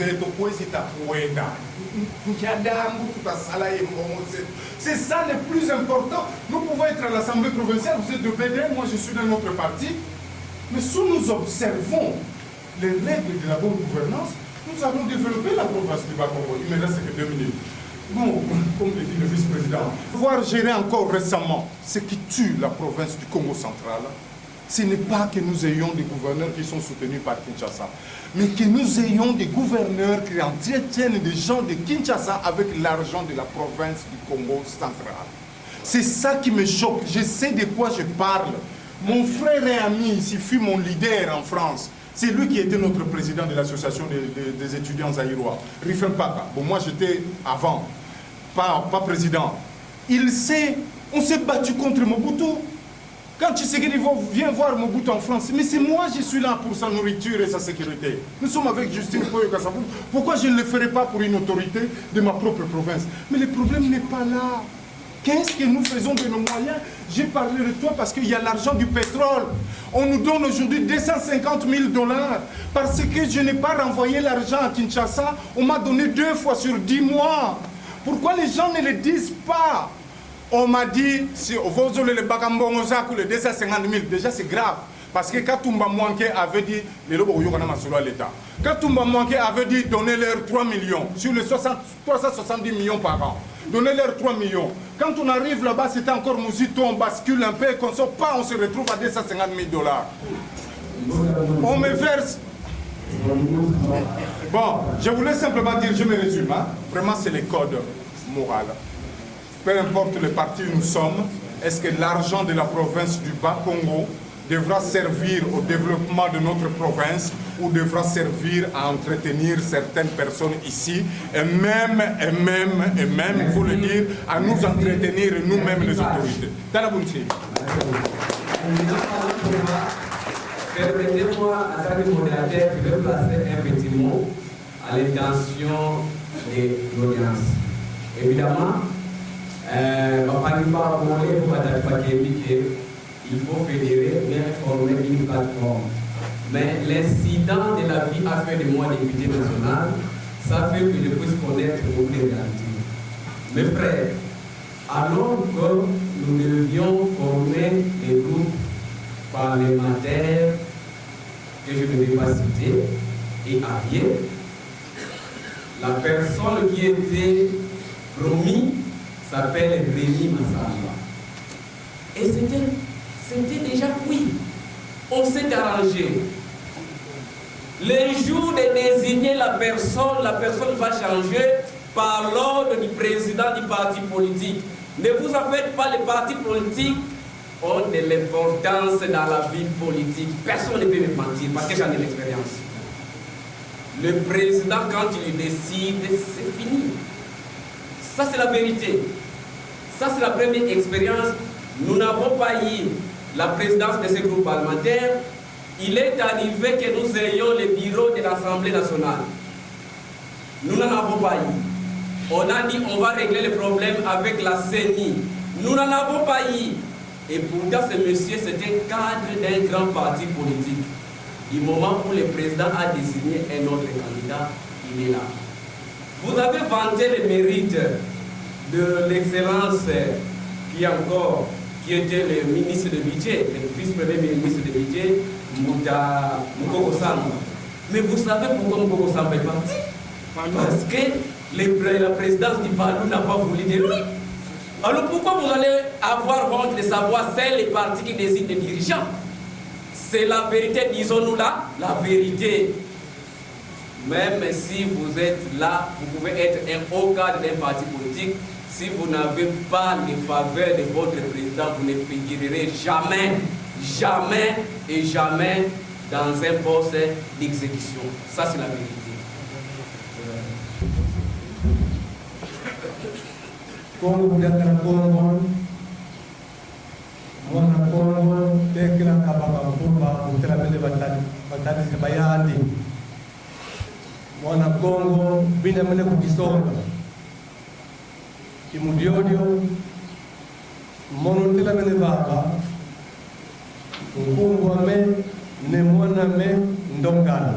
C'est ça le plus important. Nous pouvons être à l'Assemblée provinciale, vous êtes de BDM, moi je suis d'un autre parti. Mais si nous observons les règles de la bonne gouvernance, nous allons développer la province du Bas-Congo. Il me reste que 2 minutes. Bon, comme le dit le vice-président, voir gérer encore récemment ce qui tue la province du Congo central, ce n'est pas que nous ayons des gouverneurs qui sont soutenus par Kinshasa, mais que nous ayons des gouverneurs qui entretiennent des gens de Kinshasa avec l'argent de la province du Congo central. C'est ça qui me choque. Je sais de quoi je parle. Mon frère et ami ici fut mon leader en France. C'est lui qui était notre président de l'association des étudiants zaïrois, Rifem Paka. Bon, moi j'étais avant, pas président. On s'est battu contre Mobutu. Quand Tshisekedi vient voir Mobutu en France, mais c'est moi qui suis là pour sa nourriture et sa sécurité. Nous sommes avec Justine Poyo Kassabou. Pourquoi je ne le ferai pas pour une autorité de ma propre province? Mais le problème n'est pas là. Qu'est-ce que nous faisons de nos moyens? J'ai parlé de toi parce qu'il y a l'argent du pétrole. On nous donne aujourd'hui 250 000 $. Parce que je n'ai pas renvoyé l'argent à Kinshasa, on m'a donné 2 fois sur 10 mois. Pourquoi les gens ne le disent pas? On m'a dit, si vous avez le Bakambongozaku, les 250 000, déjà c'est grave. Parce que Katumba Mwanke avait dit, l'État. Katumba Mwanke avait dit, donnez-leur 3 millions, sur les 370 millions par an. Donnez-leur 3 millions. Quand on arrive là-bas, c'est encore Mouzito, on bascule un peu, qu'on ne sort pas, on se retrouve à 250 000 $. On me verse. Bon, je voulais simplement dire, je me résume, hein. Vraiment c'est le code moral. Peu importe le parti où nous sommes, est-ce que l'argent de la province du Bas-Congo devra servir au développement de notre province ou devra servir à entretenir certaines personnes ici et même, il faut le dire, à nous entretenir nous-mêmes les autorités. Talabounti. Permettez-moi, à tant que modérateur, de placer un petit mot à l'intention de l'audience. Évidemment, il faut fédérer, bien former une plateforme. Mais l'incident de la vie a fait de moi député national, ça fait que je puisse connaître beaucoup de réalités. Mes frères, alors que nous devions former des groupes parlementaires que je ne vais pas citer et alliés, la personne qui était promise s'appelle Rémi Massamba. Et c'était déjà oui. On s'est arrangé. Le jour de désigner la personne va changer par l'ordre du président du parti politique. Ne vous en faites pas, les partis politiques ont de l'importance dans la vie politique. Personne ne peut me mentir parce que j'en ai l'expérience. Le président, quand il décide, c'est fini. Ça, c'est la vérité. Ça, c'est la première expérience. Nous n'avons pas eu la présidence de ce groupe parlementaire. Il est arrivé que nous ayons le bureau de l'Assemblée nationale. Nous n'en avons pas eu. On a dit on va régler le problème avec la CENI. Nous n'en avons pas eu. Et pourtant, ce monsieur, c'était cadre d'un grand parti politique. Du moment où le président a désigné un autre candidat, il est là. Vous avez vanté le mérite de l'excellence qui était le ministre de budget, le vice-premier ministre de budget, Mukoko Samba. Mais vous savez pourquoi Mukoko Samba est parti? Parce que la présidence du Palou n'a pas voulu de lui. Alors pourquoi vous allez avoir honte de savoir c'est les partis qui décident des dirigeants? C'est la vérité, disons-nous là, la vérité. Même si vous êtes là, vous pouvez être un haut cadre d'un parti politique. Si vous n'avez pas les faveurs de votre président, vous ne figurerez jamais, jamais et jamais dans un poste d'exécution. Ça, c'est la vérité. Congo biakana Congo, mwana Congo, tekila kababa kumba, utela bende batani sebayandi. Mwana Congo, bina mene kukisonga. Imudiodio, mono tela bende baba, mkungu ame, ne mwana me, ndongana.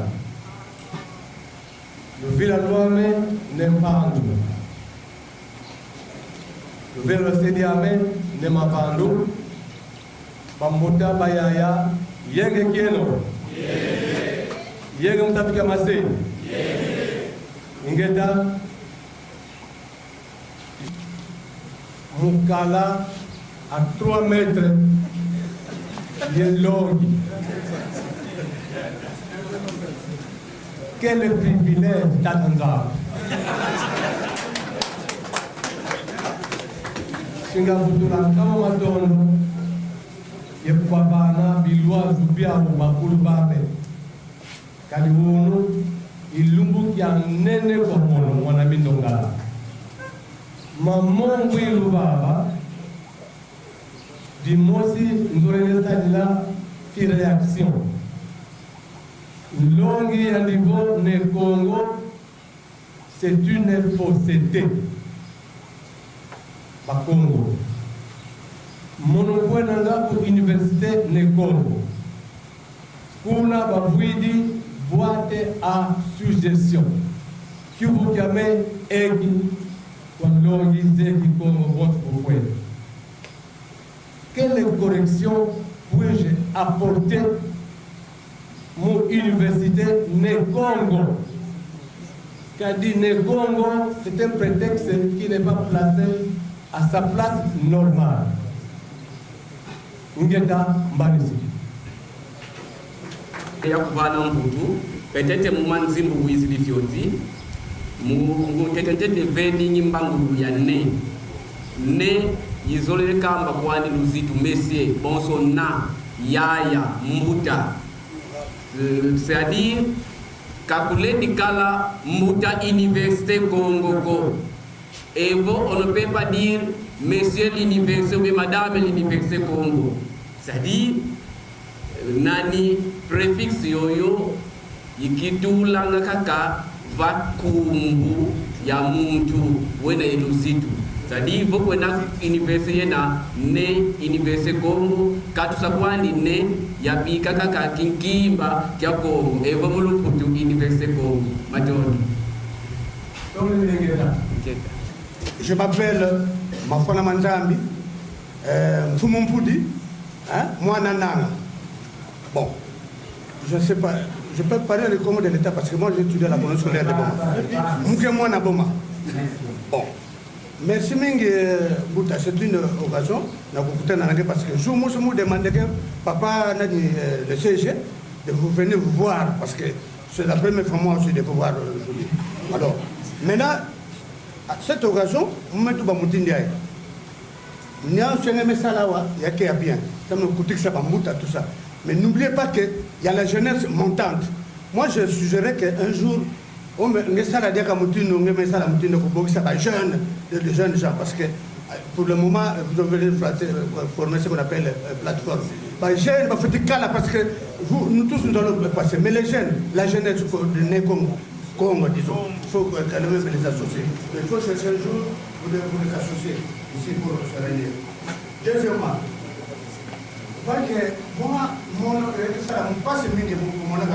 Vila luame, ne mpandu. Velo sediame ne mavandu bambuta bayaya yenge kieno yenge mtafika mase ingeta Mukala à 3 mètres de long. Quel privilège d'attendre. Singabutura kama madono yekubabana bilwa zubia makulu babe kaliwono ilumbu kya nene kwa mono mwana mindongala mamongo ilubaba dimosi ndorele sadila fi réaction longi à niveau ne Congo c'est une fausseté Congo. Monopole nanga pour université ne Congo. Kuna bavuidi boîte à suggestion. Qui vous gagne egi kwa longi zeki Congo vote pour quelle correction puis-je apporter mon université ne Congo? Car dit ne Congo, c'est un prétexte qui n'est pas placé à sa place normale. Ngeta Mbanisi. Ya kuvana mbutu, petete mumanzimbu wizili fioti, mutetete veni nyimbangu ya ne yizole kamba kwani luzitu mesie, bonso na, yaya, mbuta. C'est-à-dire, kakule dikala mbuta université Congo. Et bon, on ne peut pas dire monsieur l'université ou madame l'université Congo. C'est-à-dire, nani préfixe yoyo ikitu langa kaka vakumbu ya muntu wena yeluzitu. C'est-à-dire, vous pouvez université na ne université Congo, katu sakwani ne ya pika kaka kinkimba kya Congo. Et vous mulu putu université Congo. Majoni. Je m'appelle Mafona Manzambi, Mfumumpudi, moi Nanana. Bon, je ne sais pas, je peux parler le Congo de l'État parce que moi j'ai étudié la bonne scolaire de Boma. Mouké moi na Boma. Bon, merci Mingi Bouta, c'est une occasion, parce que je me demandais que papa n'a dit le CG de vous venir vous voir parce que c'est la première fois moi aussi de vous voir aujourd'hui. Alors, maintenant, à cette occasion, on met tout le monde. Nous avons bien. Ça me coûte que ça va monter tout ça. Mais n'oubliez pas qu'il y a la jeunesse montante. Moi, je suggérerais qu'un jour, on met ça à dire de jeunes gens. Parce que pour le moment, vous devez former ce qu'on appelle plateforme. Les jeunes, parce que nous tous nous allons passer. Mais les jeunes, la jeunesse de Congo, disons, il faut quand même les associer. Il faut chercher un jour pour les associer ici pour se réunir. Deuxièmement, moi, mon passe mon la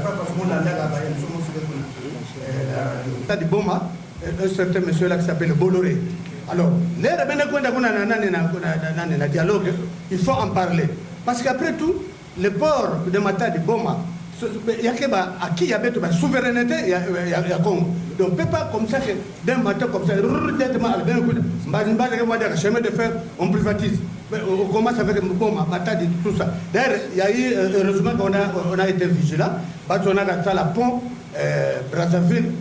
parce que mon la du Boma, un certain monsieur là qui s'appelle Bolloré. Alors, les dialogue, il faut en parler. Parce qu'après tout, le port de Mata du Boma, il y a qui y a la souveraineté, il y a Congo. Donc, on ne peut pas comme ça, d'un matin comme ça, chemin de fer, on privatise. On commence avec Mata, tout ça. D'ailleurs, il y a eu, heureusement qu'on a été vigilant, parce qu'on a fait la pont Brazzaville,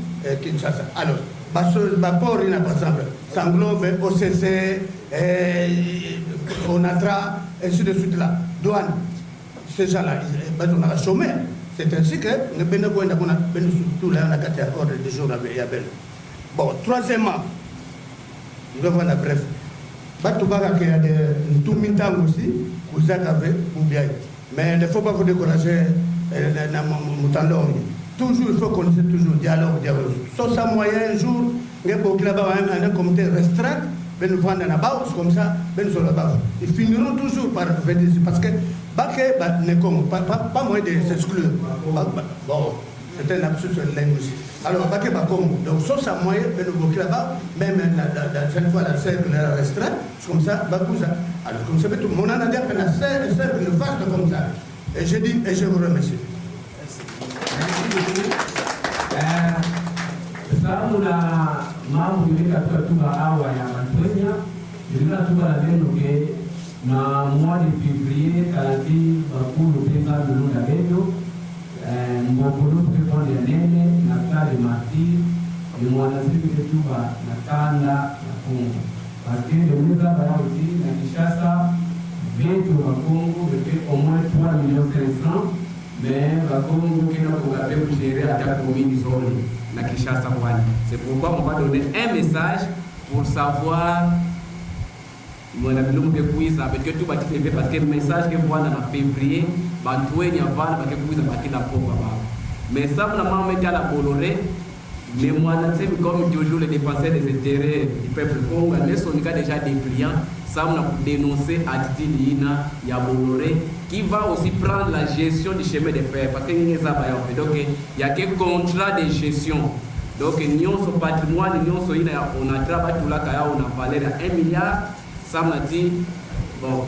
Kinshasa. Alors, port, il y a par exemple, Sanglove, OCC, Onatra, ainsi de suite là, douane. Ces gens-là, on a chômé. C'est ainsi que nous avons ordre du jour avec Yabel. Bon, troisièmement, nous devons la bref. Batoubaga qui a tout mi-temps aussi, vous avez oublié. Mais il ne faut pas vous décourager toujours, il faut qu'on ait toujours dialogue. Sauf ça, moyen, un jour, il y a un comité restreint. Nous prendre la base comme ça, ils finiront toujours par venir ici parce que pas moyen de s'exclure. Bon, c'est un absurde linguistique. Alors, donc, sauf ça, moyen de nous bloquer là-bas, même dans cette fois, la cercle restreint, c'est comme ça, alors, comme ça, tout le monde a dit que la cercle vaste comme ça. Et je dis, et je vous remercie. Sababu la mambo yaliyotatuka awa ya Mantonya Là, tout va bien, ok. Na mois de février, Kalati, Bakulu, Pesa, Lulu, Dabedo, Mbokulu, Pepon, Nene, Nakari, Marti, et Mwanaziri, Tuba, Nakanda, Nakungu. Parce que le ministre va aussi, Nakishasa, bientôt Bakongo, au moins 3 500 000, mais Bakongo, qui n'a pas pu gérer à la commune zone, Nakishasa, c'est pourquoi on va donner un message pour savoir. Mon ami l'homme que puis ça avec tout bâti fait parce que le message que voit dans février bantué n'y a pas parce que puis ça bâti la pauvre mais ça on a même été à la Bolloré mais moi c'est comme toujours les défenseurs des intérêts du peuple congolais mais son cas déjà dépliant ça on a dénoncé attitude Lina ya Bolloré qui va aussi prendre la gestion du chemin de fer parce que n'y a pas donc il y a que contrat de gestion. Donc nous son patrimoine nous on a travaillé tout là on a valeur à 1 milliard. Ça m'a dit, bon,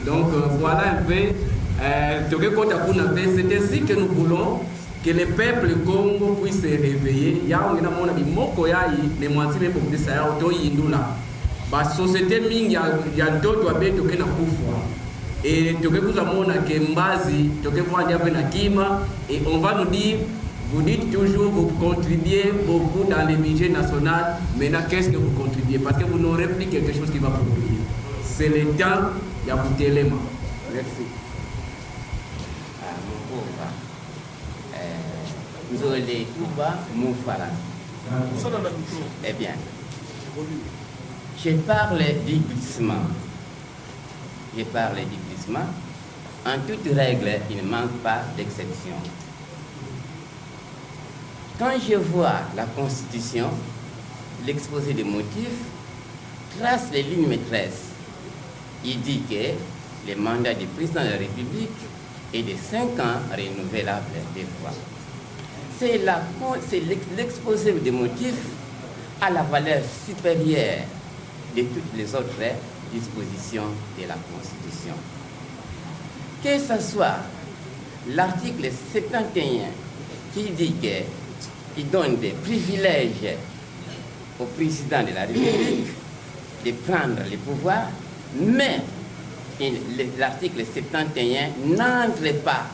donc voilà un peu, c'est ainsi que nous voulons que le peuple Congo puisse se réveiller. Il y a un moment où il y a des moitiés même pour que ça ait la société il y a d'autres qui ont été et nous avons et on va nous dire, vous dites toujours vous contribuez beaucoup dans le budget national, maintenant qu'est-ce que vous contribuez? Parce que vous n'aurez plus quelque chose qui va produire. C'est le temps, il y a beaucoup d'éléments. Merci. Nous avons les Touba Moufara. Eh bien, je parle du glissement. Je parle du glissement. En toute règle, il ne manque pas d'exception. Quand je vois la Constitution, l'exposé des motifs, trace les lignes maîtresses. Il dit que le mandat du président de la République est de 5 ans renouvelable des fois. C'est l'exposé des motifs à la valeur supérieure de toutes les autres dispositions de la Constitution. Que ce soit l'article 71 qui dit que il donne des privilèges au président de la République de prendre les pouvoirs, mais l'article 71 n'entre pas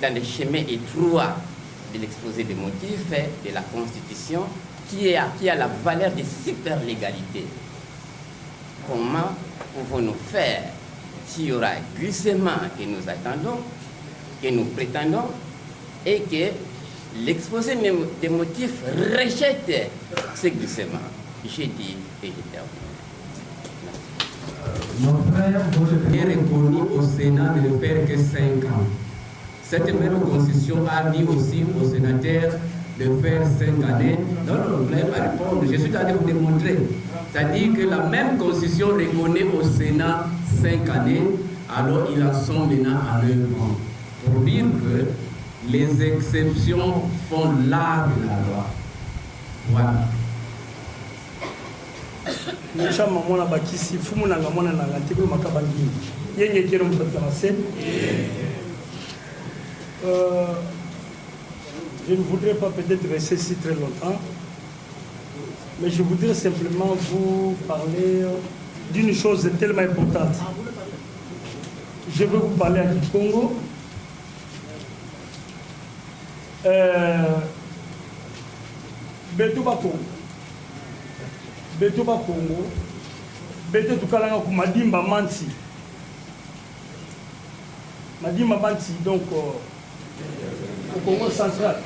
dans le chemin étroit de l'exposé des motifs de la Constitution qui a la valeur de super-légalité. Comment pouvons-nous faire s'il y aura un glissement que nous attendons, que nous prétendons, et que l'exposé des motifs rejette ce glissement? J'ai dit et j'ai terminé. Mon frère est reconnu au Sénat de ne faire que 5 ans. Cette même constitution a dit aussi aux sénateurs de faire 5 années. Non, vous ne voulez pas répondre. Je suis allé vous démontrer. C'est-à-dire que la même constitution reconnaît au Sénat 5 années, alors ils en sont maintenant à 9 ans. Pour dire que les exceptions font l'art de la loi. Voilà. Nchama mwana bakisi fumu nanga mwana nanga tiko makabangi yenge kero mtoto na scène. Je ne voudrais pas peut-être rester si très longtemps, mais je voudrais simplement vous parler d'une chose tellement importante. Je veux vous parler du Congo. Betuba Congo, Beto Tukalanga ku Madimba Mansi. Madimba Mansi, donc au Congo central.